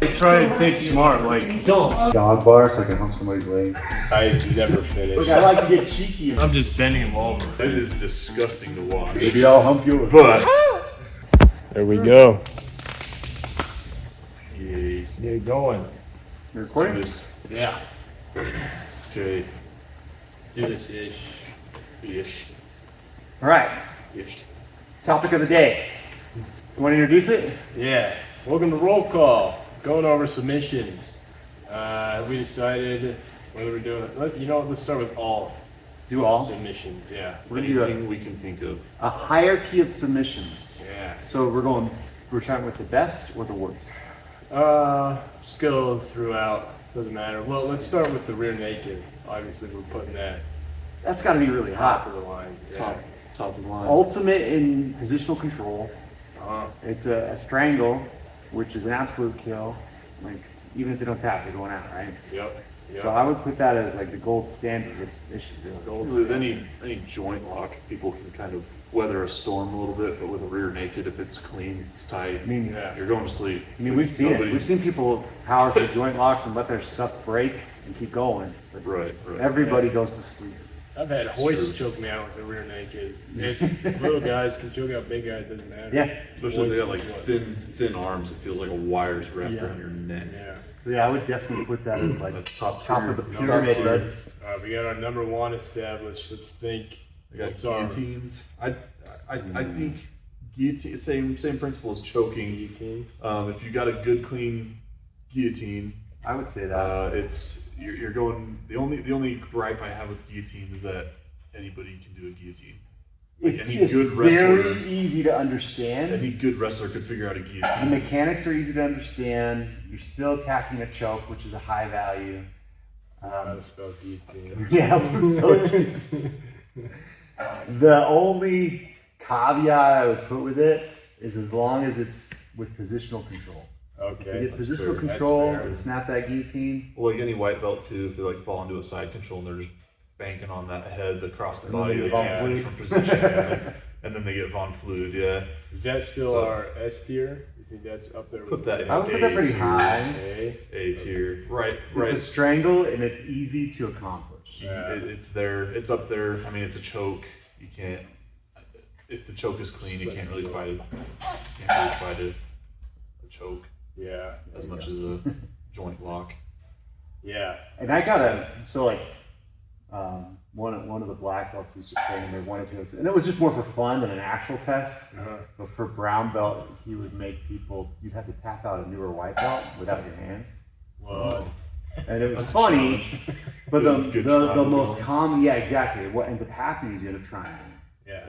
They try and think smart, like Dog bar so I can hump somebody's leg. I never finish. Look, I like to get cheeky. I'm just bending him over. It is disgusting to watch. Maybe I'll hump yours. But There we go. Let's get it going. You're recording? Yeah. okay, Do this ish. ish, All right, ish. topic of the day. You want to introduce it? Yeah. Welcome to Roll Call. Going over submissions. We decided whether we're doing let's start with all Do all. submissions. Yeah. We're gonna do Anything we can think of. a hierarchy of submissions. Yeah. So we're starting with the best or the worst. Just go throughout. Doesn't matter. Well, let's start with the rear naked. Obviously, we're putting that That's got to be really top hot. of the line. Top of the line. Ultimate in positional control. Uh-huh. It's a strangle, which is an absolute kill. Like even if they don't tap, they're going out, right? Yep. So I would put that as like the gold standard. It should do. With any joint lock, people can kind of weather a storm a little bit, but with a rear naked, if it's clean, it's tight, I mean, you're going to sleep. I mean, we've seen it. We've seen people power through joint locks and let their stuff break and keep going. But Right. everybody goes to sleep. I've had That's hoists true. choke me out with the rear naked. Little guys can choke out big guys, doesn't matter. Yeah. Especially if they got Hoist like is what- thin arms, it feels like a wire's wrapped Yeah. around your neck. Yeah. So yeah, I would definitely put that as like That's top top tier. of the Top pyramid, tier. bud. We got our number one established. Let's think. We got What's our guillotines. I think guillotine, same principle as choking. guillotines? If you got a good clean guillotine, I would say that. it's you're going. The only gripe I have with guillotines is that anybody can do a guillotine. Like It's any good wrestler, very easy to understand. any good wrestler could figure out a The guillotine. mechanics are easy to understand. You're still attacking a choke, which is a high value. How to spell guillotine? Yeah, we're still. The only caveat I would put with it is as long as it's with positional control. If you Okay. get That's positional fair. control, That's fair. snap that guillotine. Well, like any white belt too, if they like fall into a side control and they're just banking on that head across the And then body, they they get can't Von move from position, and then they get Von Flued. Yeah, Is that still our S tier? You think that's up there? put that in I would put that pretty A tier. high. Okay. A tier, right? It's a strangle and it's easy to accomplish. Yeah. It's there. It's up there. I mean, it's a choke. You can't. If the choke is clean, you can't really fight it. Can't really fight a choke Yeah. as much as a joint lock. Yeah. And I gotta one of the black belts used to train me wanted to, and it was just more for fun than an actual test. Uh-huh. But for brown belt, he would make people, you'd have to tap out a newer white belt without your hands. Well, And it was That's a funny, but the Good the most triangle. common, yeah, exactly. What ends up happening is you end up triangle. yeah.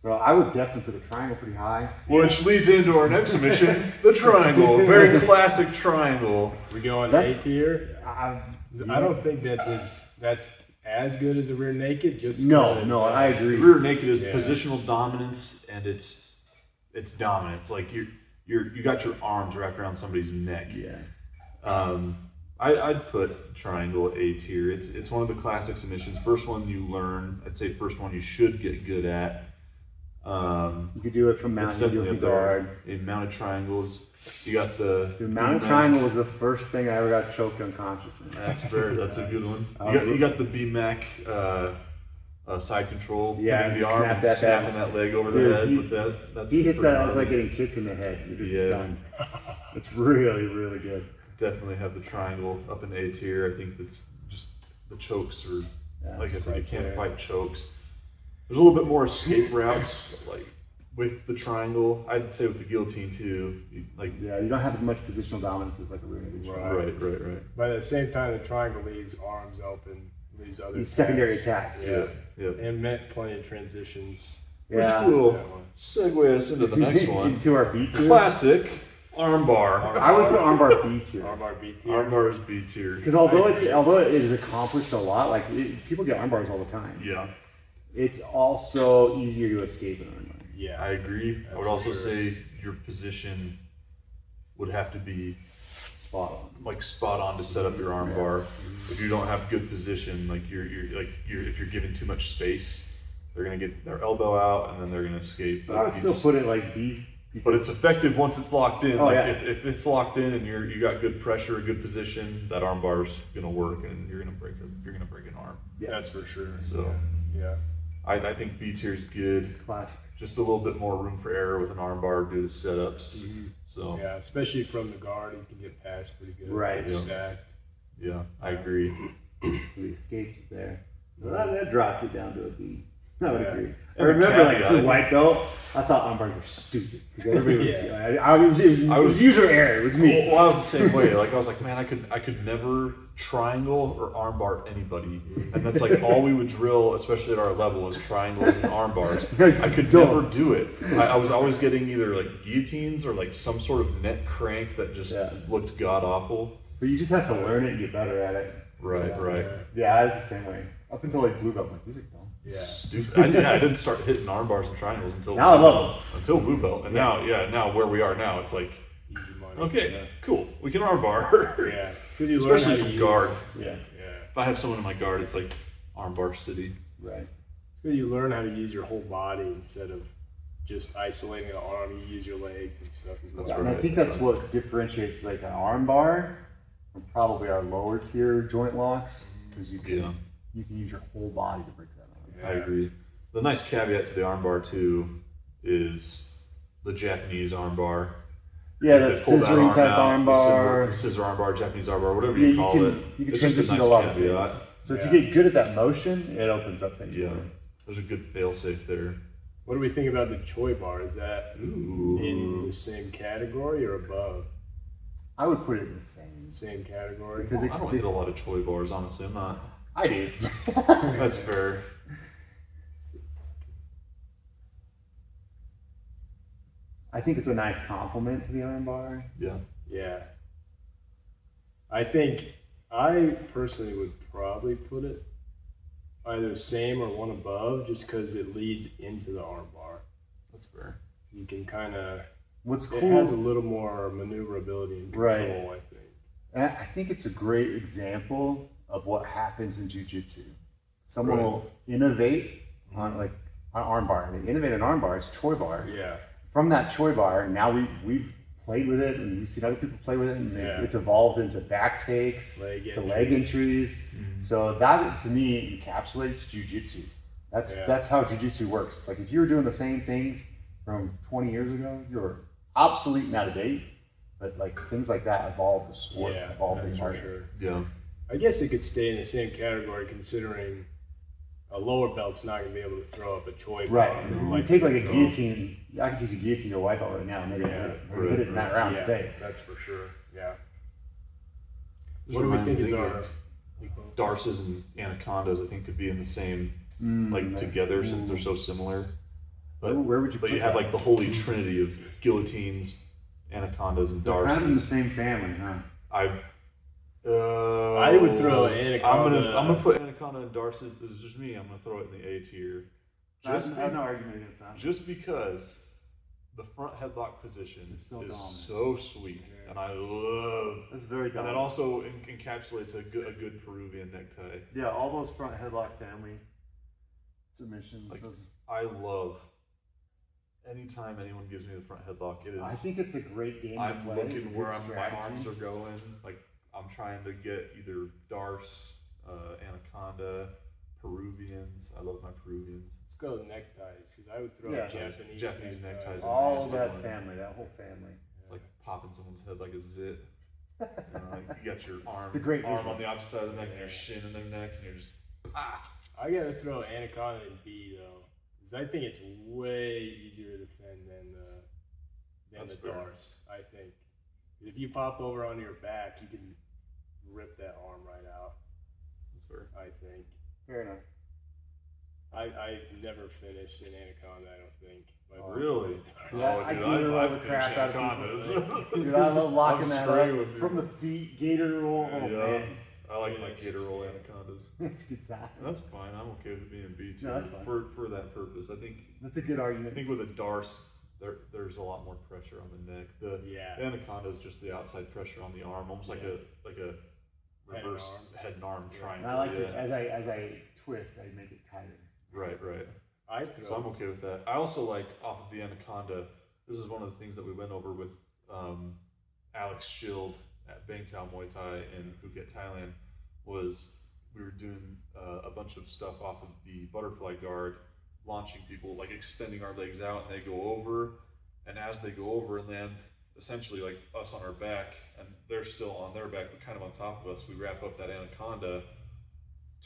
So I would definitely put a triangle pretty high. Which leads into our next submission, the triangle. Very classic triangle. We go on That- A tier. I don't think that's as good as a rear naked. Just No, because, no, I agree. Rear naked is Yeah. positional dominance, and it's dominance. Like you got your arms wrapped around somebody's neck. Yeah. I'd put triangle A tier. It's one of the classic submissions. First one you learn. I'd say first one you should get good at. You could do it from It's mounted, you definitely do up it there. guard. In mounted triangles, you got the Dude, mounted B-mount. triangle was the first thing I ever got choked unconscious in. That's a good one. Oh, You got the BMAC side control. Yeah, putting the and arm snap and that snapping back. that leg over Dude, the head he- with that. That's He hits pretty that, it's like gnarly. getting kicked in the head. You're just Yeah. done. It's really, really good. Definitely have the triangle up in A tier. I think that's just the chokes are, Yeah, like I said, you right can't there. fight chokes. There's a little bit more escape routes, like with the triangle. I'd say with the guillotine too. Like Yeah, you don't have as much positional dominance as like a rear naked choke. right. But at the same time, the triangle leaves arms open, leaves other These secondary attacks. attacks. Yeah. Yeah. And meant plenty of transitions. Yeah. Which will That one. segue us into the next one. Into our B tier. Classic armbar. I would put armbar B tier. Armbar B tier. Armbar is B tier. Because although it is accomplished a lot, like people get armbars all the time. Yeah, It's also easier to escape an armbar. Yeah. I agree. I That's would also for sure. say your position would have to be Spot on. like spot on to set up your arm bar. If you don't have good position, like if you're giving too much space, they're gonna get their elbow out and then they're gonna escape. But I would You still just- put it like B But it's effective once it's locked in. Oh, like yeah. if it's locked in and you got good pressure, a good position, that arm bar's gonna work, and you're gonna break an arm. Yeah. That's for sure. So Yeah. I think B tier's good. Classic. Just a little bit more room for error with an arm bar due to setups. So Yeah, especially from the guard, you can get past pretty good. Right. Get Yeah. stacked. yeah, I agree. So the escape is there. Well, that drops it down to a B. I would Yeah. agree. I And remember the like caveat, I two think- white belt. I thought arm bars were stupid because everybody was. Yeah. It was user error. It was me. Well, I was the same way. Like I was like, man, I could never triangle or arm bar anybody, and that's like all we would drill, especially at our level, is triangles and arm bars. I could Still. never do it. I was always getting either like guillotines or like some sort of neck crank that just Yeah. looked god awful. But you just have to learn it and get better at it. Right, right. Yeah, I was the same way. Up until like blue belt, I'm like, these are dumb. Yeah. Stupid. I didn't start hitting arm bars and triangles until Now I love them. until blue belt, and now where we are now, it's like, Easy money. okay, cool, we can arm bar. Yeah. Because you learn how Especially to from use. guard. Yeah, Yeah. If I have someone in my guard, it's like arm bar city. right. Because you learn how to use your whole body instead of just isolating an arm. You use your legs and stuff as well. That's And I right, think that's that's what differentiates like an arm bar from probably our lower tier joint locks because you can use your whole body to break that arm. I agree. The nice caveat to the arm bar too is the Japanese arm bar. Yeah, They that pull that scissoring type out, arm the bar. scissor arm bar, Japanese arm bar, whatever Yeah, you call it. you can It's just a transition nice to a lot of caveat. things. So if Yeah. you get good at that motion, it opens up things. Yeah, for you. there's a good fail safe there. What do we think about the Choi bar? Is that Ooh. in the same category or above? I would put it in the same. Same category? Because I don't hit a lot of Choi bars, honestly. I'm not. I do. That's fair. I think it's a nice compliment to the arm bar. Yeah. Yeah. I think I personally would probably put it either same or one above just because it leads into the arm bar. That's fair. You can kind of, What's it cool, has a little more maneuverability and control, Right. I think. and I think it's a great example of what happens in jiu-jitsu. Someone Right. will innovate on like an arm bar. They innovate an arm bar, it's a Choi bar. Yeah. From that Choi bar, now we've played with it and we've seen other people play with it and Yeah. it's evolved into back takes, Leg to leg entries. Mm-hmm. So that to me encapsulates jiu-jitsu. Yeah. That's how jiu-jitsu works. Like if you were doing the same things from 20 years ago, you're obsolete and out of date. But like things like that evolve the sport, Yeah, evolve that's the for art. sure. Yeah. I guess it could stay in the same category considering a lower belt's not going to be able to throw up a Choi bar. Right. You take like a throw. guillotine. I can teach a guillotine to a white belt right now. Maybe Yeah. we're hit it in that round Yeah, today. that's for sure. Yeah. Just What do we remind think me is that our Darces and Anacondas, I think, could be in the same, like together since they're so similar. But Where would you But put you have that? like the holy trinity of guillotines, anacondas, and They're kind of in the Darcies. same family, huh? I would throw Anaconda. I'm gonna put Anaconda and Darcy's. This is just me. I'm gonna throw it in the A tier. I Just, have no argument against that. just because the front headlock position It's is so dominant. so sweet, and I love. That's very And that dominant. also encapsulates a good Peruvian necktie. Yeah, all those front headlock family submissions. Like, those, I love. Anytime anyone gives me the front headlock, it is. I think it's a great game to I'm play. It's a looking good where my strategy. arms are going. Like I'm trying to get either Darce, Anaconda, Peruvians. I love my Peruvians. Let's go with neckties because I would throw Yeah. Japanese neckties. All Nasty of that one. family, that whole family. It's like popping someone's head like a zit. You know, like you got your arm, It's a great arm visual. on the opposite side of the neck, and your shin in their neck, and you're just I gotta throw Anaconda in B though, because I think it's way easier to defend than That's the fair. Darce. I think if you pop over onto your back, you can rip that arm right out. that's fair. I think. Fair enough. I've never finished an Anaconda. I don't think. Oh, Really? Yeah, I gator roll the crap out of people. Dude, I love locking I'm that straight up with you. from the feet, gator roll. Oh Yeah. man, I like my gator roll anacondas. it's a good time. That's fine. I'm okay with it being B too. No, that's fine. For that purpose. I think That's a good argument. with a Darce, there's a lot more pressure on the neck. The Yeah. Anaconda is just the outside pressure on the arm, almost like a reverse head and arm And triangle. I like yeah. to, as I twist, I make it tighter. Right. I So I'm throw. okay with that. I also like off of the Anaconda this is one of the things that we went over with Alex Shield at Bangtao Muay Thai in Phuket, Thailand, was we were doing a bunch of stuff off of the butterfly guard, launching people, like extending our legs out, and they go over, and as they go over and land essentially like us on our back, and they're still on their back, but kind of on top of us, we wrap up that anaconda,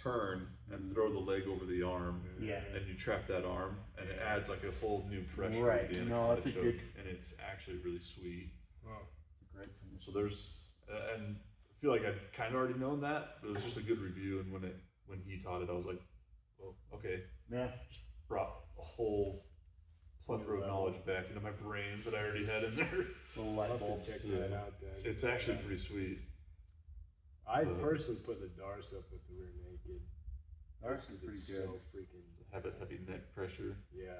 turn, and throw the leg over the arm, Yeah. and you trap that arm, and it adds like a whole new pressure Right. to the No, anaconda that's a choke, good- and it's actually really sweet. Wow. It's a great submission. So there's, and I feel like I'd kind of already known that, but it was just a good review, and when he taught it, I was like, well, okay, Yeah. brought a whole plethora of knowledge back into my brain that I already had in there. The I'll light have bulb. to check Yeah. that out then. It's actually pretty sweet. I personally put the Dars up with the rear naked. Ours Because is pretty it's good. so freaking, Have a heavy neck pressure, yeah,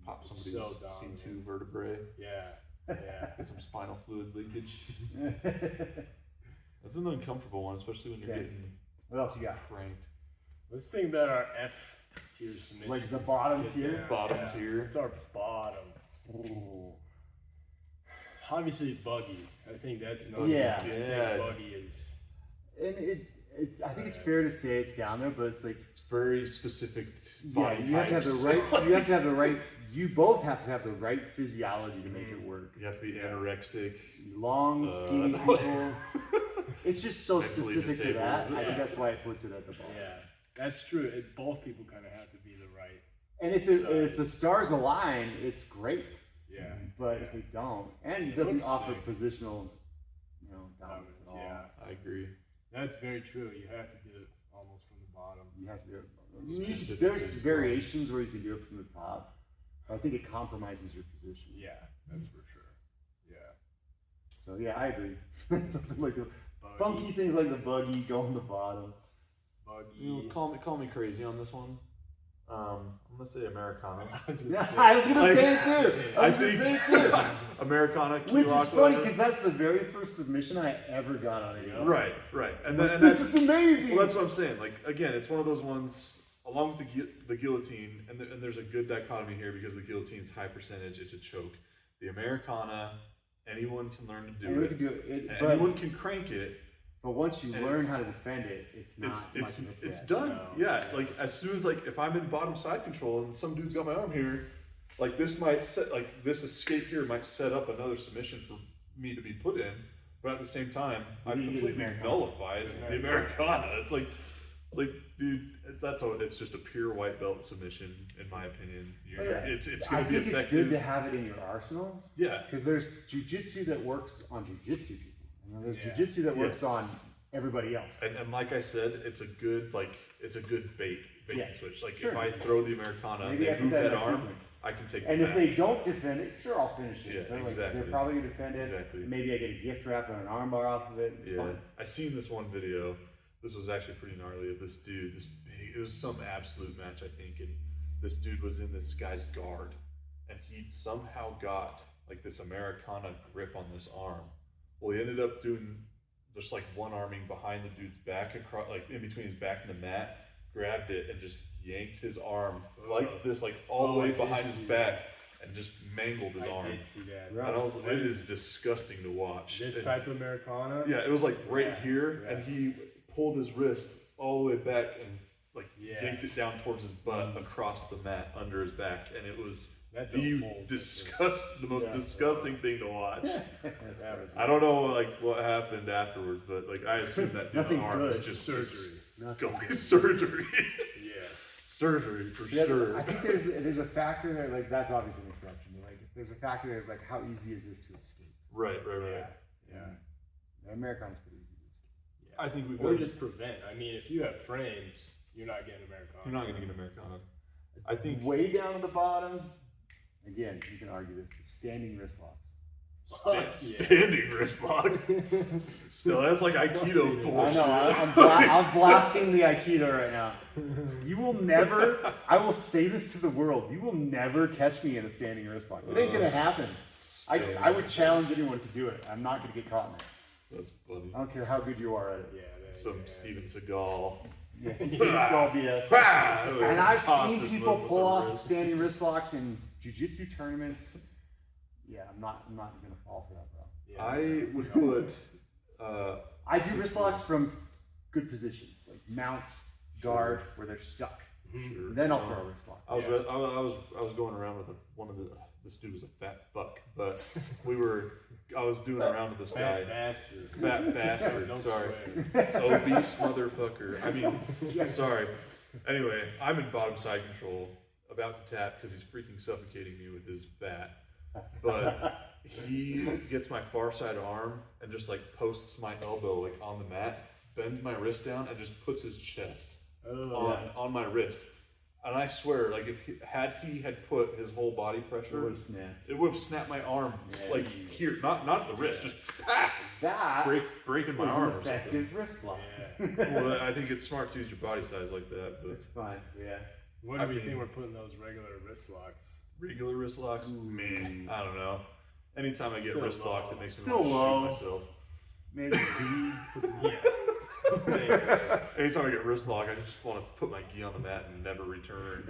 pop It's somebody's so C2 dominant. vertebrae, yeah, yeah. get some spinal fluid leakage. That's an uncomfortable one, especially when you're Okay. getting What else you got? cranked. Let's think about our F tier submissions. Like the bottom Get tier? down, Bottom yeah. tier. It's our bottom. Ooh. Obviously, Buggy. I think that's not. Yeah. I think Yeah. Buggy is. And I think it's fair to say it's down there, but it's like, It's very specific yeah, body you have to have the types. right. You have to have the right. You both have to have the right physiology to make it work. You have to be anorexic. Long, skinny people. It's just so Mentally specific to disabled. that. I think that's why it puts it at the bottom. Yeah, that's true. Both people kind of have to be the right. And if the stars align, it's great. Yeah. But yeah. if they don't, and it It doesn't looks offer sick. positional, dominance at all. Yeah, I agree. that's very true. You have to do it almost from the bottom. You have to do it. Specific There's as well. variations where you can do it from the top. I think it compromises your position. Yeah, that's for sure. Yeah. So yeah, I agree. Something like the Buggy, funky things like the buggy go on the bottom. Buggy. You know, call me crazy on this one. I'm gonna say Americana. I was gonna Yeah, say- I was gonna Like, say it too. I was gonna say it too. Americana, Which is Kiwak, funny whatever. because that's the very first submission I ever got on it. Right, and This that's is amazing. well, that's what I'm saying. Like again, it's one of those ones. Along with the guillotine, and there's a good dichotomy here because the guillotine's high percentage, it's a choke. The Americana, anyone can learn to do Anyone it. can do it, And but, anyone can crank it. but once you and learn it's- how to defend it, it's not much of a it's threat. done. No, Yeah, yeah. like as soon as like if I'm in bottom side control and some dude's got my arm here, like this might set like this escape here might set up another submission for me to be put in, but at the same time I've You need completely Americana. nullified the Americana. It's like dude, it's just a pure white belt submission in my opinion. Oh, yeah. It's I gonna be think it's effective. good to have it in your arsenal Yeah. because there's jujitsu that works on jujitsu people, and then there's Yeah. jujitsu that works Yes. on everybody else. And like I said, it's a good bait Yeah. and switch. Like Sure. if I throw the Americana, Maybe they I put move that in that my arm, sequence. I can take And it if back. they don't defend it, sure, I'll finish it. Yeah, They're, exactly. they're probably gonna defend it. Exactly. Maybe I get a gift wrap and an armbar off of it. It's Yeah, fun. I seen this one video. This was actually pretty gnarly of this dude. It was some absolute match, I think, and this dude was in this guy's guard, and he somehow got like this Americana grip on this arm. Well, he ended up doing just like one arming behind the dude's back, across like in between his back and the mat, grabbed it and just yanked his arm like this, like all the way behind his back, and just mangled his I arm. did see that. Right. And I was, it is disgusting to watch. This And- type of Americana. yeah, it was like right Yeah, here, yeah. and he pulled his wrist all the way back and like Yeah. yanked it down towards his butt across the mat under his back, and it was That's a the whole the most Yeah. disgusting thing to watch. That was I don't know like what happened afterwards, but like I assume that dude's Nothing arm was good. just Surgery. going surgery, Yeah. surgery for Yeah, sure. I think there's a factor there, like that's obviously an exception. But like there's a factor there, is like how easy is this to escape? Right. Yeah. Yeah. The Americana's pretty easy to escape. Yeah. I think we've Or got. just prevent. I mean, if you have frames, you're not getting Americana. You're not gonna get Americana. I think Way down at the bottom, again, you can argue this, but standing wrist locks. standing wrist locks. Still, that's like Aikido I bullshit. know, I'm blasting the Aikido right now. You will never, I will say this to the world, you will never catch me in a standing wrist lock. It ain't gonna happen. I would challenge anyone to do it. I'm not gonna get caught in it. That's funny. I don't care how good you are at it. Yeah. Some Steven Seagal. Yes, it's all BS. And And I've seen people pull off standing wrist locks in jiu-jitsu tournaments. Yeah, I'm not gonna fall for that, bro. Yeah. I would put. I do wrist locks from good positions, like mount, guard, where they're stuck. Sure. Then I'll throw a wrist lock. I was going around with one of this dude was a fat fuck, but I was doing around with this guy. Fat bastard. Don't Sorry. swear. Obese motherfucker. I mean, sorry. Anyway, I'm in bottom side control, about to tap because he's freaking suffocating me with his bat. But he gets my far side arm and just like posts my elbow like on the mat, bends my wrist down, and just puts his chest on my wrist. And I swear, like if he had put his whole body pressure, it would have snapped my arm like here, not the wrist, just That breaking my is arm. an effective wrist lock. Well, I think it's smart to use your body size like that, but It's fine. Yeah. What do we think we're putting those regular wrist locks? regular wrist locks, man, I don't know. Anytime I get Still wrist low. locked, it makes me Still want to low. shoot myself. Maybe B. Yeah. Anytime I get wrist locked, I just want to put my gi on the mat and never return.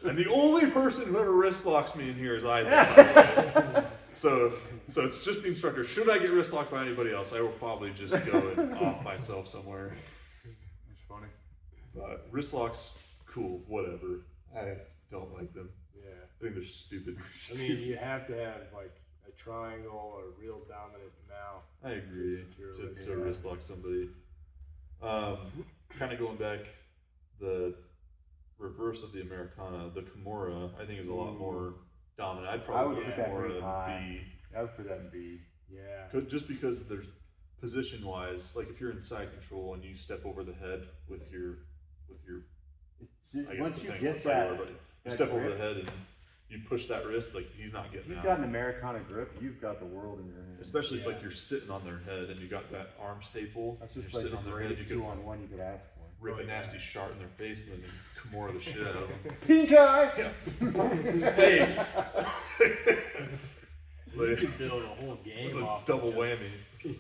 And the only person who ever wrist locks me in here is Isaac. So it's just the instructor. Should I get wrist locked by anybody else, I will probably just go and off myself somewhere. That's funny. But wrist locks, cool, whatever. I don't like them. Yeah. I think they're stupid. I mean, you have to have like a triangle or a real dominant mount. I agree Securely, to wrist lock somebody. Kind of going back, the reverse of the Americana, the Kimura, I think is a lot more dominant. I'd probably would put put that Kimura pretty in high. B. I would put that in B. Yeah. Just because there's position wise, like if you're in side control and you step over the head with your It's, I guess once the you thing, get once I were, that, but you that step over grip. the head and you push that wrist, like he's not if getting you've out. got an Americana grip, you've got the world in your hand. Especially if Yeah. like you're sitting on their head and you got that arm staple. That's and just you're like the sitting on their head, greatest you could 2-on-1 you could ask for. rip a nasty shart in their face and then Kimura the shit out of them. Pink eye! Hey! You could build a whole game It's a off double of whammy.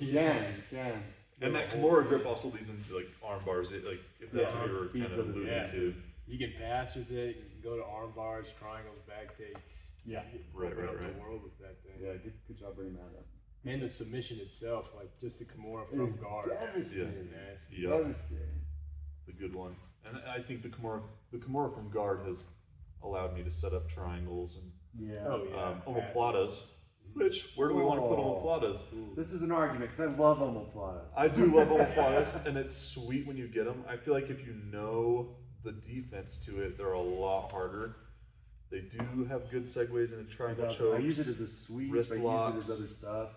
Yeah, you can. And that Kimura grip also leads into like arm bars, like if that's what you were feeds kind of other- alluding yeah. to. You can pass with it. You can go to arm bars, triangles, back takes. Yeah. You can Right, open right, up right. the world with that thing. Yeah, good job bringing that up. And the submission itself, like just the Kimura It is from guard. devastating. is nasty. Yep. Devastating. It's a good one. And I think the Kimura from guard has allowed me to set up triangles and Yeah. Oh yeah. omoplatas. Which, where do we want to put Oh. omoplatas? This is an argument because I love omoplatas. I do love omoplatas, and it's sweet when you get them. I feel like if you know the defense to it, they're a lot harder. They do have good segues into triangle chokes. I use it as a sweep. wrist I locks. use it as other stuff.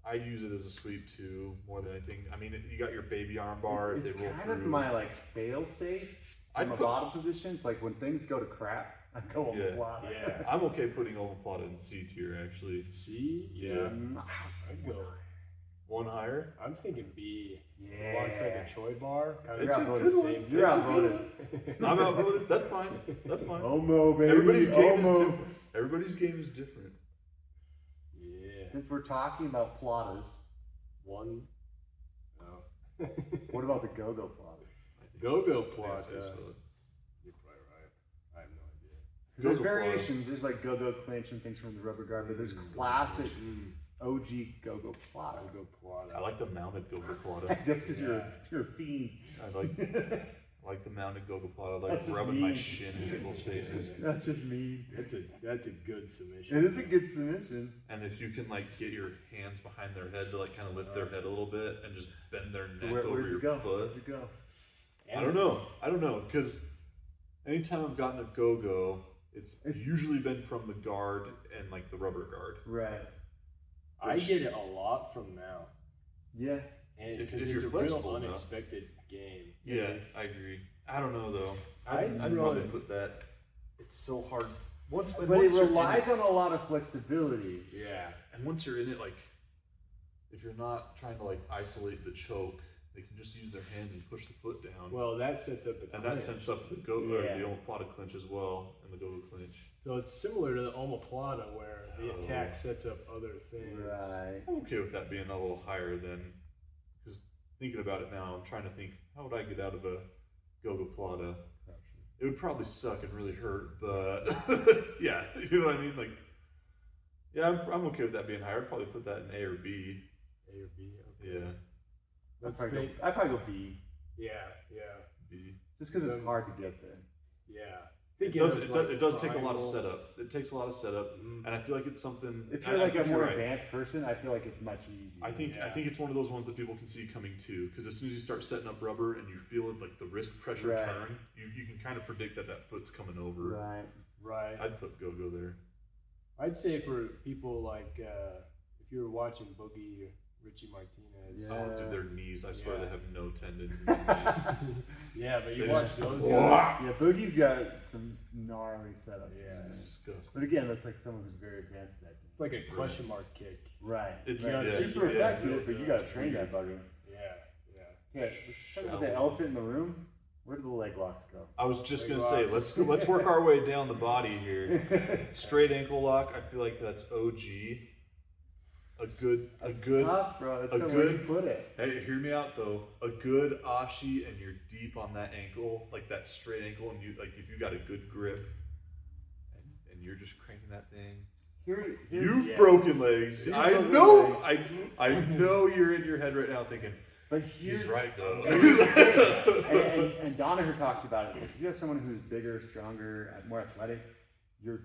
I use it as a sweep too, more than anything. I mean, you got your baby arm bar. It's if they roll kind of through. my like fail safe I from a put- bottom positions. Like when things go to crap, I go Yeah. omoplata. Yeah. I'm okay putting omoplata in C tier actually. C? Yeah. Mm, I'd go. One higher. I'm thinking B. Yeah. Alongside the Choi bar. Kind You're of outvoted. the same You're thing. outvoted. I'm outvoted. That's fine. That's fine. Omo, baby. Everybody's game is Omo. different. Everybody's game is different. Yeah. Since we're talking about platas, One. No. what about the go-go plata? Go-go I think that's how you plata. spell it. You're probably right. I have no idea. Because there's Go-go plata. variations. There's like go-go clinch and things from the rubber guard, but there's classic OG go-go plata. Go-go plata. I like the mounted go-go plata. That's because you're a fiend. I like the mounted go-go plata. I like That's just rubbing my mean. shin in people's faces. That's just me. That's a good submission. It is a good submission. And if you can like get your hands behind their head to like kind of lift their head a little bit and just bend their So neck where over does your it go? Where foot. does it go? I don't know, because anytime I've gotten a go-go, it's usually been from the guard and like the rubber guard. Right. I get it a lot from mount. Yeah. And If because you're it's a flexible real enough. unexpected game. Yeah, I agree. I don't know though. I'd I'd rather- probably put that. It's so hard. Once But once it you're in relies it- on a lot of flexibility. Yeah. And once you're in it, like, if you're not trying to like isolate the choke, they can just use their hands and push the foot down. Well, that sets up the and that clinch. sets up the go Yeah. the omoplata clinch as well, and the go-go clinch. So it's similar to the omoplata where the Oh. attack sets up other things. Right. I'm okay with that being a little higher than, because thinking about it now, I'm trying to think, how would I get out of a go-go plata? It would probably suck and really hurt, but yeah, you know what I mean? Like, Yeah, I'm okay with that being higher. I'd probably put that in A or B. A or B. Okay. Yeah, Let's I'd think. probably go B. Yeah. B. Just because it's hard to get there. Yeah. It does take a lot of setup. It takes a lot of setup, and I feel like it's something. If you're like a more advanced person, I feel like it's much easier. I think it's one of those ones that people can see coming too, because as soon as you start setting up rubber and you feel it, like the wrist pressure Right. turn, you can kind of predict that foot's coming over. Right. I'd put go there. I'd say for people like if you were watching Boogie or Richie Martinez. Oh, dude, their knees! I swear they have no tendons in their knees. Yeah, but you They watch just- those Whoa. guys. Yeah, Boogie's got some gnarly setups. Yeah. It's disgusting. But again, that's like someone who's very advanced at that game. It's like a question mark kick. Right. It's- Right. yeah, super yeah, effective, but you gotta train that bugger. Yeah. Yeah, let's talk about the elephant in the room. Where do the leg locks go? I was just Leg gonna say, lock. let's work our way down the body here. Straight ankle lock. I feel like that's OG. That's tough, bro. That's the way you put it. Hey, hear me out though. A good ashi and you're deep on that ankle, like that straight ankle, and you like if you got a good grip, and you're just cranking that thing. You've broken legs. You've I broken know. legs. I know you're in your head right now thinking. But here's He's right though. and Danaher talks about it. If you have someone who's bigger, stronger, more athletic, your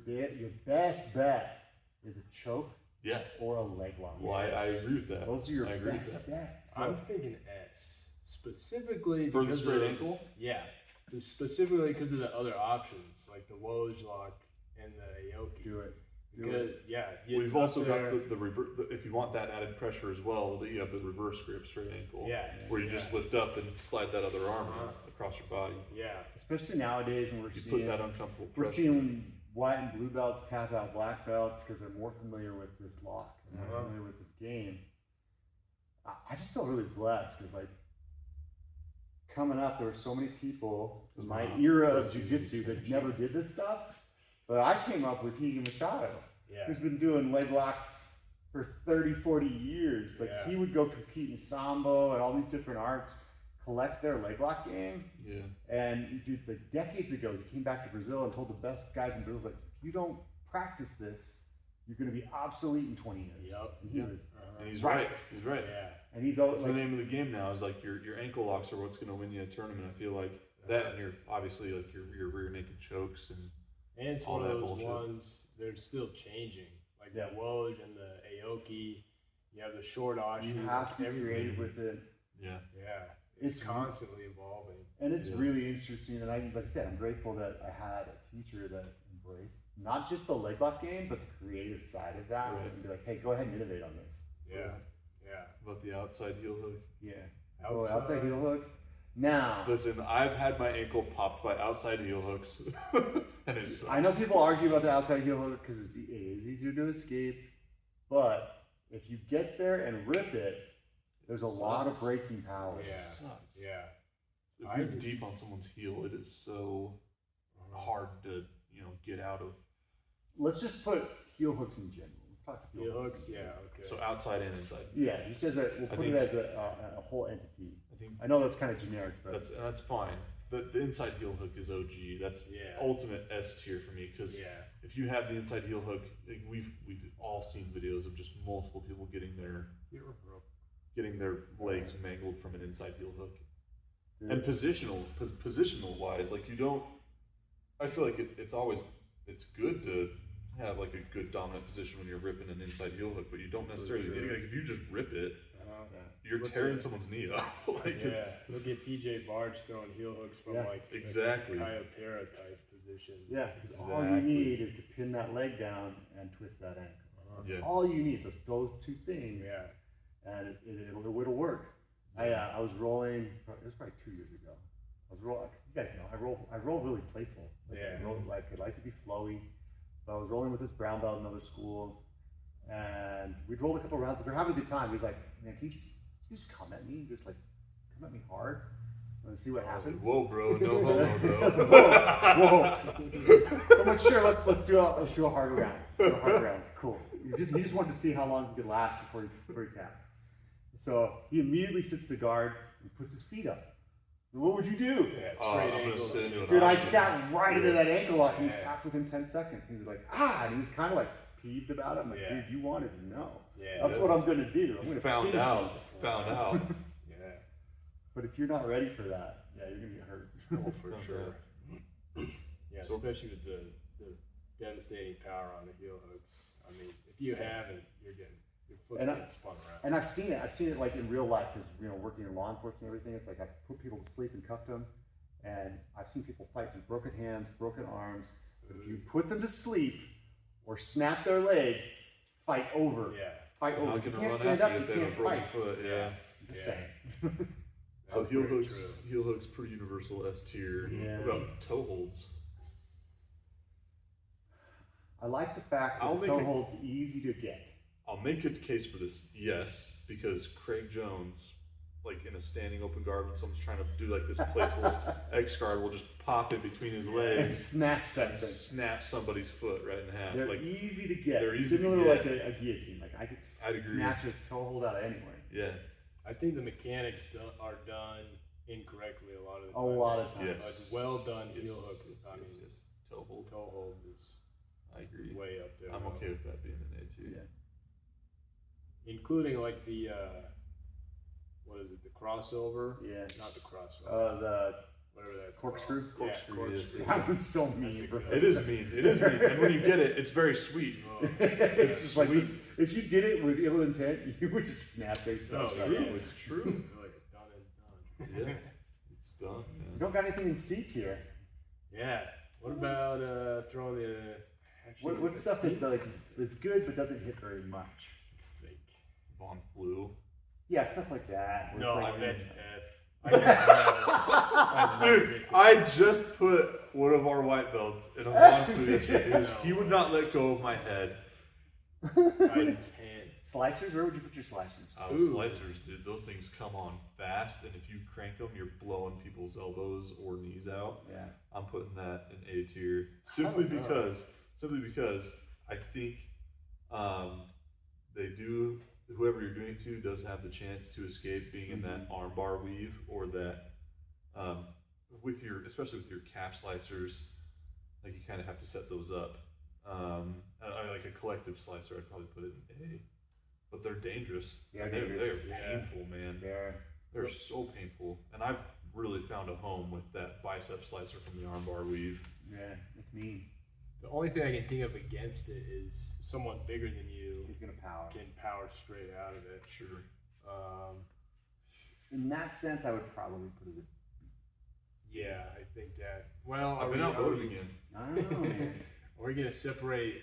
best bet is a choke Yeah. or a leg lock. Well, I agree with that. Those are your I agree with best that. bets. I'm thinking S. Specifically For the because straight of- ankle? Yeah. Just specifically because of the other options, like the Woj lock and the Aoki. Do it. Because, yeah. We've also got the reverse. If you want that added pressure as well, that you have the reverse grip straight ankle. Yeah. Where you just lift up and slide that other arm across your body. Yeah. Especially nowadays when we're You seeing put that uncomfortable we're pressure. seeing white and blue belts tap out black belts because they're more familiar with this lock and more familiar with this game. I just feel really blessed because like coming up, there were so many people in my era of jiu-jitsu that never did this stuff. But I came up with Higa Machado, who's been doing leg locks for 30, 40 years. Like he would go compete in Sambo and all these different arts, collect their leg lock game. Yeah. And dude, like decades ago, he came back to Brazil and told the best guys in Brazil, like, if you don't practice this, you're going to be obsolete in 20 years. Yep. And he was, And he's right. He's right. Yeah. and he's always That's like, the name of the game now. Is like your ankle locks are what's going to win you a tournament. I feel like that, and your obviously like your rear naked chokes and it's all one of that those bullshit. ones, they're still changing. Like that Woj and the Aoki, you have the short ashi. you have to be everything. creative with it. yeah. Yeah. It's It's constantly evolving. And it's Yeah. really interesting. And like I said, I'm grateful that I had a teacher that embraced not just the leg lock game, but the creative side of that. Right. And be like, hey, go ahead and innovate on this. Yeah. Yeah. About the outside heel hook. Yeah. Outside heel hook. Now, Listen, I've had my ankle popped by outside heel hooks, and it sucks. I know people argue about the outside heel hook because it is easier to escape, but if you get there and rip it, there's a lot of breaking power. Yeah. Sucks. Yeah. If you're deep on someone's heel, it is so hard to get out of. Let's just put heel hooks in general. Let's talk Heel hooks, yeah, okay. So outside and inside. Yeah, he says that we'll put it as a whole entity. I think I know that's kind of generic, but that's fine. The inside heel hook is OG. That's ultimate S tier for me because if you have the inside heel hook, like we've all seen videos of just multiple people getting their legs mangled from an inside heel hook. And positional wise, like you don't. I feel like it's good to have like a good dominant position when you're ripping an inside heel hook, but you don't necessarily need like if you just rip it, you're tearing someone's knee up. Look at PJ Barge throwing heel hooks from exactly a Kyotera type position. yeah, because all you need is to pin that leg down and twist that ankle. Yeah. All you need, those two things, and it'll work. I was rolling. It was probably 2 years ago. I was rolling. You guys know I roll really playful. I like to be flowy. But I was rolling with this brown belt in another school, and we'd rolled a couple rounds. We were having a good time. He was like, "Man, can you just come at me? Just like come at me hard, and see what happens." Whoa, bro, no homo, bro. I was like, whoa. So I'm like, sure, let's do a harder round. Let's do a harder round. Cool. You just wanted to see how long he could last before he tapped. So he immediately sits to guard and puts his feet up. What would you do? Straight I'm ankle. gonna sit into an Dude, I option. sat right into that ankle lock and he tapped within 10 seconds. He was like, and he was kind of like peeved about it. I'm like, Yeah. dude, you wanted to know. Yeah. That's what I'm gonna do. I'm You gonna found finish out. it. Found out. Yeah. But if you're not ready for that, yeah, you're gonna get hurt. Oh, for Okay. sure. Yeah, So- especially with the devastating power on the heel hooks. I mean, if you haven't, your foot's And I- getting spun around. And I've seen it. I've seen it like in real life because working in law enforcement and everything. It's like I put people to sleep and cuffed them, and I've seen people fight through broken hands, broken arms. But if you put them to sleep or snap their leg, fight over. Yeah. Fight You're over. not If you gonna can't run stand after up, you you if they have a can't broken fight. foot. Yeah. I'm just Yeah. saying. So That's heel very hooks, true. heel hooks, pretty universal S tier. Yeah. What about toe holds? I like the fact I'll that make toe it- hold's easy to get. I'll make a case for this, yes, because Craig Jones, like in a standing open guard, when someone's trying to do like this playful X guard, will just pop it between his And legs snatch that and thing. snap somebody's foot right in half. They're Like, easy to get. they're easy to Similar get. like a guillotine. Like I could I'd agree. snatch a toe hold out of anywhere. yeah, I think the mechanics are done incorrectly a lot of the A time. lot of times. yes. A well done Yes, heel hook. yes, I yes, mean, yes. Toe hold. toe hold is I agree. way up there. I'm okay with that being an A tier. Yeah. Including like the what is it? The crossover? Yeah. Not the crossover. The Whatever that's corkscrew? called. Corkscrew, Yeah, yes, corkscrew. that one's so That's mean, a bro. good- It is mean. It is mean. And when you get it, it's very sweet. Oh, It's just like Sweet. if you did it with ill intent, you would just snap their stuff. No, right true. off. It's true. like done and done. Yeah, it's done. You Man. don't got anything in C tier. Yeah. What about throwing the? Actually, What's stuff that like that's good but doesn't hit very much? Let's think. Von Flu. Yeah, stuff like that. where No, it's like, that's F. I Dude, I just put one of our white belts in a Von Flu yesterday because he would not let go of my head. I can't. Slicers? Where would you put your slicers? Ooh. Slicers, dude, those things come on fast, and if you crank them, you're blowing people's elbows or knees out. Yeah. I'm putting that in A tier simply don't know. because I think they do. Whoever you're doing it to does have the chance to escape being in that armbar weave or that with your, especially with your calf slicers, like you kind of have to set those up. Like a collective slicer, I'd probably put it in A. But they're dangerous. Yeah, And they're dangerous. Yeah. painful, man. They're so painful. And I've really found a home with that bicep slicer from the armbar weave. Yeah, it's mean. The only thing I can think of against it is someone bigger than you He's gonna power. can power straight out of it. Sure. In that sense, I would probably put it. Yeah, I think that. Well, I've been outvoted again. I don't know, man. Are we gonna separate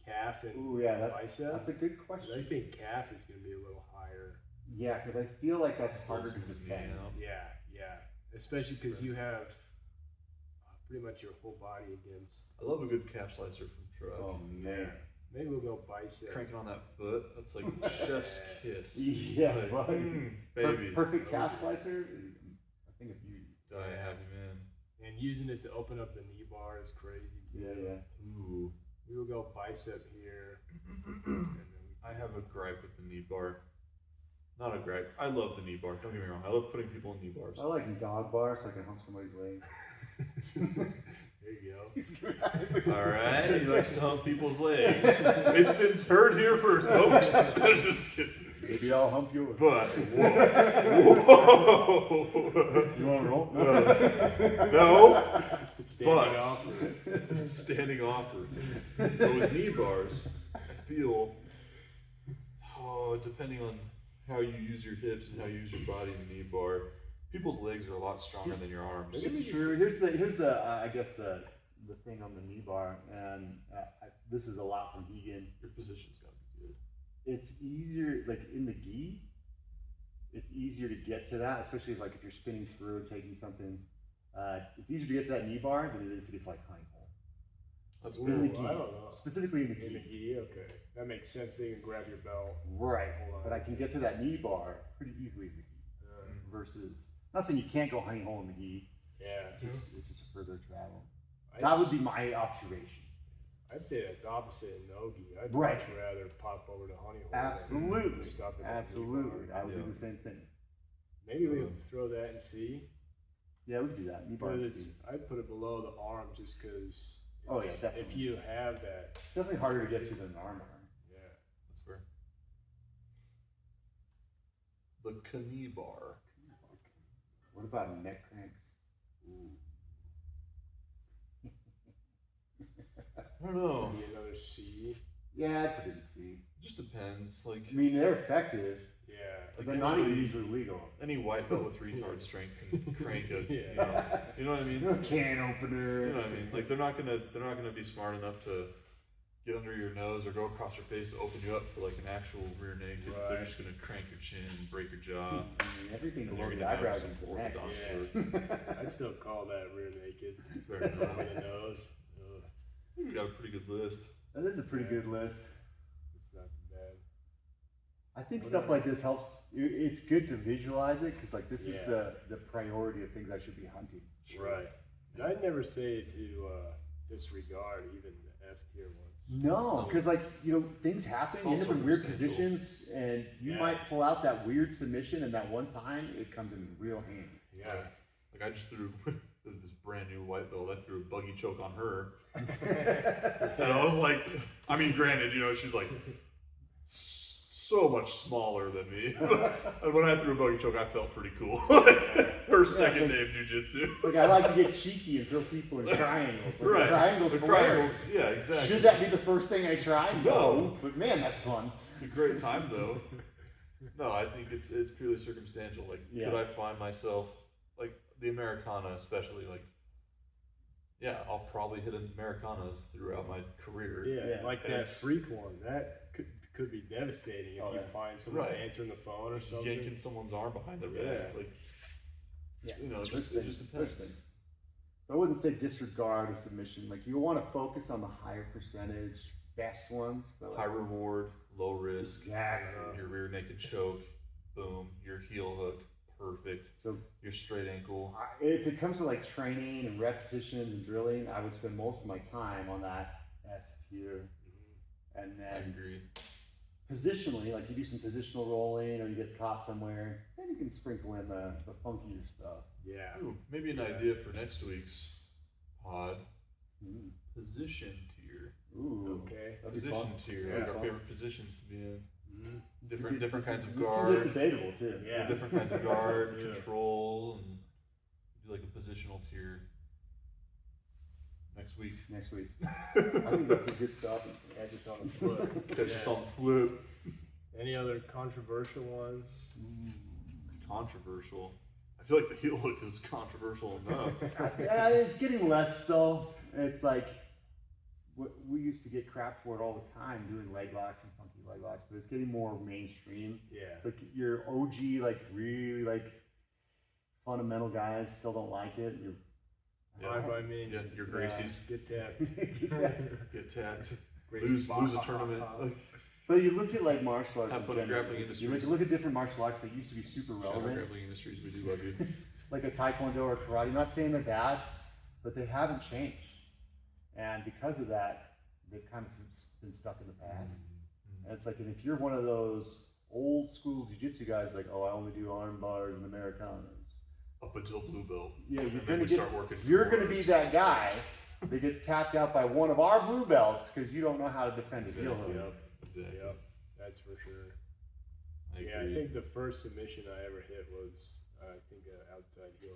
calf and Ooh, yeah, that's bicep? a good 'Cause I question. think calf is gonna be a little higher. Yeah, because I feel like that's harder to Close, defend. Yeah, especially because you have pretty much your whole body against. I love a good calf slicer from Truck. Oh man. Maybe we'll go bicep. Cranking on that foot, that's like chef's kiss. Yeah, Like, buddy. baby. Perfect calf slicer is a thing of beauty. Die happy man. And using it to open up the knee bar is crazy. Too. Yeah. Ooh. We will go bicep here. and then I have a gripe with the knee bar. Not a gripe. I love the knee bar. Don't get me wrong. I love putting people in knee bars. I like dog bar so I can hump somebody's leg. there you go. He's good. All right. He likes to hump people's legs. It's been heard here first, folks. Just kidding. Maybe I'll hump yours. But whoa. You want to roll? No. Standing But- off. Standing offer. But with knee bars, I feel, depending on how you use your hips and how you use your body in the knee bar, people's legs are a lot stronger than your arms. It's true. Here's the I guess the thing on the knee bar, and this is a lot from Hegan. Your position's got to be good. It's easier, like in the gi, it's easier to get to that, especially like if you're spinning through and taking something. It's easier to get to that knee bar than it is to get to like honey hole. That's Ooh, In the fair. gi, I don't know. specifically in the In the gi. gi, okay. That makes sense. They can grab your belt. Right, Hold on. but I can get to that knee bar pretty easily in the gi. Uh, Versus, not saying you can't go honey hole in the gi. yeah. It's just a further travel. I'd That s- would be my observation. I'd say that's opposite in no gi. I'd Right. much rather pop over to honey hole. Absolutely, than stop at that knee absolutely. bar. I would Yeah. do the same thing. Maybe we can throw that and see. Yeah, we could do that. Knee bar But and it's, C. I'd put it below the arm just because Oh yeah, definitely. If you have that, It's definitely harder to get to than an armbar. yeah. That's fair. The knee bar. What about neck cranks? I don't know. Maybe another C. Yeah, I'd put it in C. It just depends. Like, I mean, they're effective, Yeah. but they're not even usually legal. any white belt with retard strength can crank a, Yeah. you know what I mean? Can opener. You know what I mean? Like they're not gonna be smart enough to get under your nose or go across your face to open you up for like an actual rear naked. They're Right. just gonna crank your chin, break your jaw. I mean, everything And below you're the gonna have eyebrows some is the neck. orthodonts Yeah. I'd still call that rear naked. Fair enough. Over the nose. Ugh, We got a pretty good list. That is a pretty good list. it's not too bad. I think stuff like this helps. It's good to visualize it because, like, this is Yeah. the priority of things I should be hunting. Right. And I'd never say to disregard even the F tier ones. No, because like things happen. It's You end up also in weird circumstantial. positions, and you Yeah. might pull out that weird submission, and that one time it comes in real handy. Yeah. Like I just threw this brand new white belt. I threw a buggy choke on her, and I was like, I mean, granted, she's like so much smaller than me. And when I threw a buggy choke, I felt pretty cool. Her second day of jiu-jitsu. Like I like to get cheeky and throw people in triangles. Like Right. Triangles The for triangles, wear. yeah, exactly. Should that be the first thing I try? No. But man, that's fun. It's a great time though. No, I think it's purely circumstantial. Like, Yeah. could I find myself like the Americana, especially like, yeah, I'll probably hit Americanas throughout my career. Yeah, Yeah. like And that it's- freak one. That could be devastating if Oh, you yeah. find someone Right. answering the phone or Just something. yanking someone's arm behind their back. Yeah. Like, Yeah. it There's just things, depends. there's things. So I wouldn't say disregard a submission. Like you want to focus on the higher percentage, best ones. But High like, reward, low risk. exactly. Your rear naked choke, boom. Your heel hook, perfect. So Your straight ankle. if it comes to like training and repetitions and drilling, I would spend most of my time on that S tier. And I then agree. positionally, like you do some positional rolling or you get caught somewhere, then you can sprinkle in the funkier stuff. Yeah. Ooh, maybe an idea for next week's pod. Mm. Position tier. Ooh. Okay. That'd be Position fun. tier. Yeah. Like our Fun. favorite positions to be in. Mhm. This Different- is- different this kinds is- of this guard. can get debatable too. Yeah. Different kinds of guard, Yeah. control, and do like a positional tier next week. Next week. I think that's a good stop. Catch us on the flip. Catch us on the flip. Any other controversial ones? Controversial. I feel like the heel hook is controversial enough. Yeah, it's getting less so. It's like we used to get crap for it all the time doing leg locks and funky leg locks, but it's getting more mainstream. Yeah. It's like your OG, like really like fundamental guys still don't like it. You're Fine by me. Yeah, your Gracies Get tapped. get tapped. Gracie Lose a Bach. tournament. Like, But you look at like martial arts. Have in fun at general. grappling You industries. look at different martial arts that used to be super shout out relevant, Grappling Industries, we do love you. like a taekwondo or karate. I'm not saying they're bad, but they haven't changed, and because of that, they've kind of been stuck in the past. And it's like, and if you're one of those old school jiu-jitsu guys, like, oh, I only do arm bars and Americanas. Up until blue belt. Yeah, you're And then gonna we get. start working You're gonna be towards- that guy that gets tapped out by one of our blue belts because you don't know how to defend a heel hook. Yep. Exactly. Yep. That's for sure. I Yeah, I agree. think the first submission I ever hit was, I think, an outside heel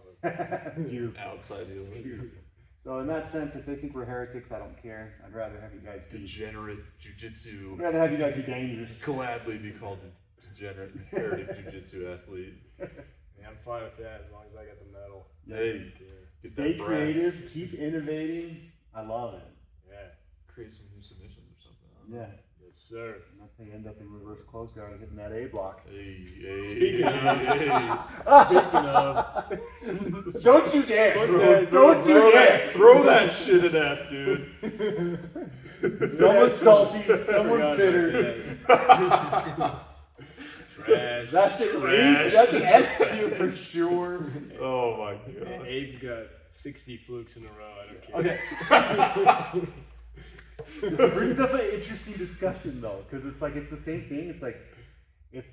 hook. You. Outside heel hook. So in that sense, if they think we're heretics, I don't care. I'd rather have you guys be. Degenerate jujitsu. I'd rather have you guys be dangerous. Gladly be called a degenerate heretic jujitsu athlete. Yeah, I'm fine with that as long as I got the medal. Yeah. Hey, Yeah. get Stay that brass. creative, keep innovating. I love it. Yeah. Create some new submissions or something. I don't know. Yeah. Yes, sir. And that's how you end up in reverse close guard hitting that A block. Hey, hey, Speaking of- hey. Speaking of, Don't you dare! Throw- Don't you dare! Throw that shit at F, dude. Someone's salty, someone's Forgot bitter. about that. Trash. That's it. Trash. That's an S tier for sure. Oh my And god. Abe's got 60 flukes in a row. I don't care. Okay. This brings up an interesting discussion though, because it's like it's the same thing. It's like if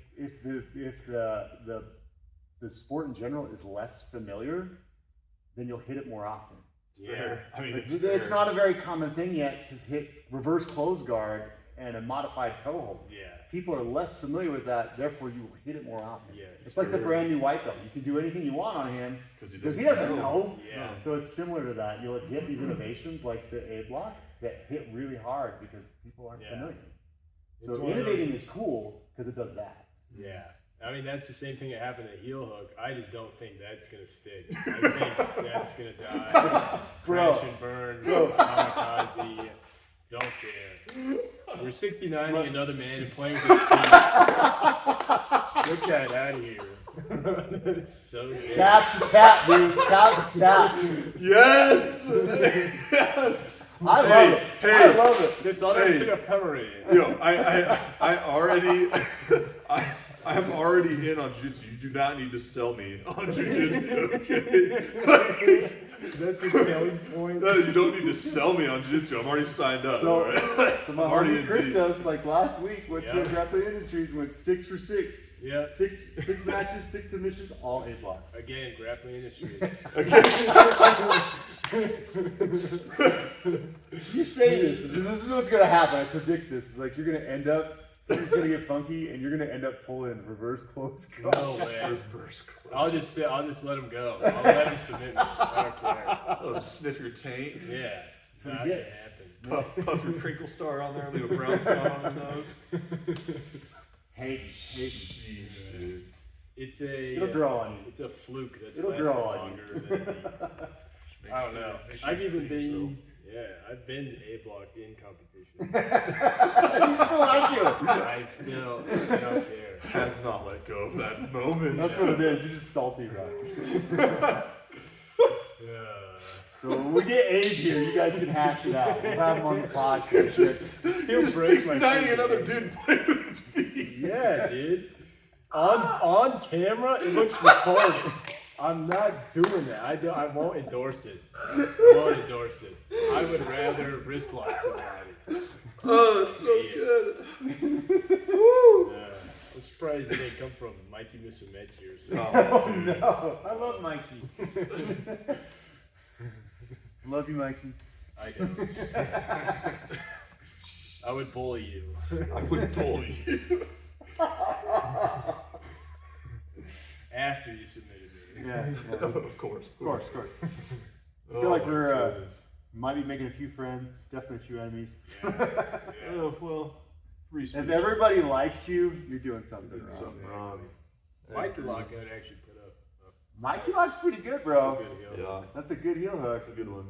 the sport in general is less familiar, then you'll hit it more often. Fair. I mean, it's It's fair. not a very common thing yet to hit reverse close guard and a modified toe hold. Yeah. People are less familiar with that, therefore you will hit it more often. Yes. It's like the brand new white belt. You can do anything you want on him because he doesn't know. Yeah. So it's similar to that. You'll hit these innovations like the A block that hit really hard because people aren't familiar. It's So one of innovating is cool because it does that. Yeah. I mean, that's the same thing that happened at heel hook. I just don't think that's going to stick. I think that's going to die. Bro. Crash and burn. Kamikaze. Don't care. You're 69ing another man and playing with his feet. Get that out of here. That's so good. Taps to tap, dude. Taps to tap. Yes! Yes! I love it. I love it. This other to ephemery. Yo, I already, I'm already in on jiu-jitsu. You do not need to sell me on jiu-jitsu, okay? That's your selling point. No, you don't need to sell me on jiu-jitsu. I'm already signed up. So, alright? so my I'm already homie in Christos, like last week, went to Yeah. Grappling Industries and went 6 for 6. Yeah. Six matches, 6 submissions, all A blocks. Again, grappling industry. You say this is what's gonna happen. I predict this. It's like you're gonna end up, something's gonna get funky, and you're gonna end up pulling reverse close guard. No way. Reverse close. I'll just let him go. I'll let him submit me. I don't care. Oh, sniff your taint. Yeah. what Not he gonna gets. happen. Puff your crinkle star on there. Leave a brown spot on his nose. Hayden. Jeez, dude. It's a It'll grow on you. It's a fluke that's It'll lasted grow on longer you. than these. I don't know. Make sure I've you even clean yourself. been I've been A blocked in competition. He's still like you. I still don't care. Has not let go of that moment. That's what it is. You're just salty, bro. So when we get Abe here, you guys can hash it out. We'll have him on the podcast. He'll break my 690 feet. another dude playing with his feet. Yeah, dude. On camera, it looks retarded. I'm not doing that. I won't endorse it. I won't endorse it. I would rather wrist lock somebody. Oh, that's so good. Yeah. I'm surprised it didn't come from Mikey Musumeci or Oh something. no! I love Mikey. Love you, Mikey. I don't. I would bully you. I would bully you. After you submitted me. Yeah. Of course. Of course. I Oh, feel like my we're goodness. might be making a few friends, definitely a few enemies. Oh, well, free speech. If everybody likes you, you're doing something Doing wrong. something wrong. Mikey Lock I'd actually put up. Mikey Lock's pretty good, That's a bro. good heel. Yeah, That's a good heel hook. that's a good one.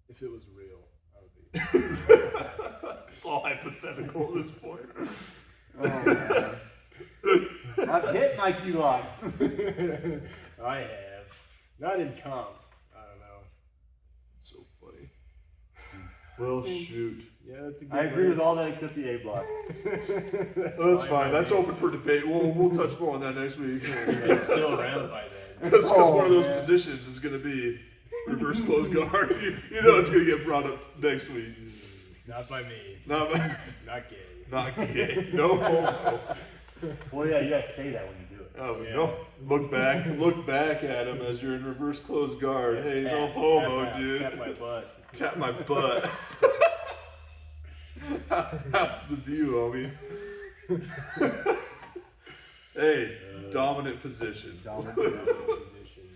If it was real, I would be. It's all hypothetical at this point. Oh, man. I've hit Mikey Locks. I have. Not in comp. I don't know. So funny. Well, shoot. Yeah, that's a good I agree with race. all that except the A block. Well, that's fine. That's open for debate. We'll touch more on that next week. It's still around by then. Because one of those man. positions is going to be reverse close guard. You know it's going to get brought up next week. Not by me. Not Not gay. not gay. No homo. Well, yeah, you gotta say that when you do it. Oh, Yeah. no. Look back at him as you're in reverse close guard. Hey, no Tap- homo, tap my- dude. Tap my butt. Tap my butt. How's the view, homie? Hey, dominant position. Dominant Position.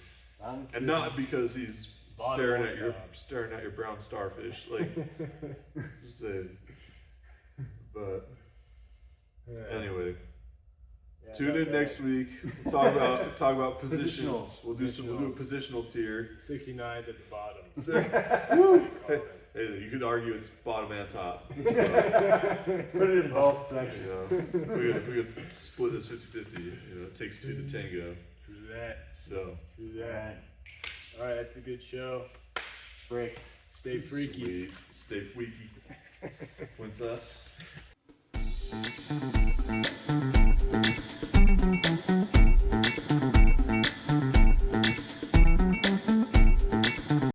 And not because he's Bottom staring at your brown starfish. Like, just saying. But anyway, Yeah, tune not in bad. next week. We'll talk about positions. Positional. We'll do a positional tier. 69's at the bottom. So, Hey, hey, you could argue it's bottom and top. So, Put it in both you sections. know, we could split this 50-50. You know, it takes two to tango. True that. So True that. All right, that's a good show. Break. Stay freaky. sweet. Stay freaky. Princess.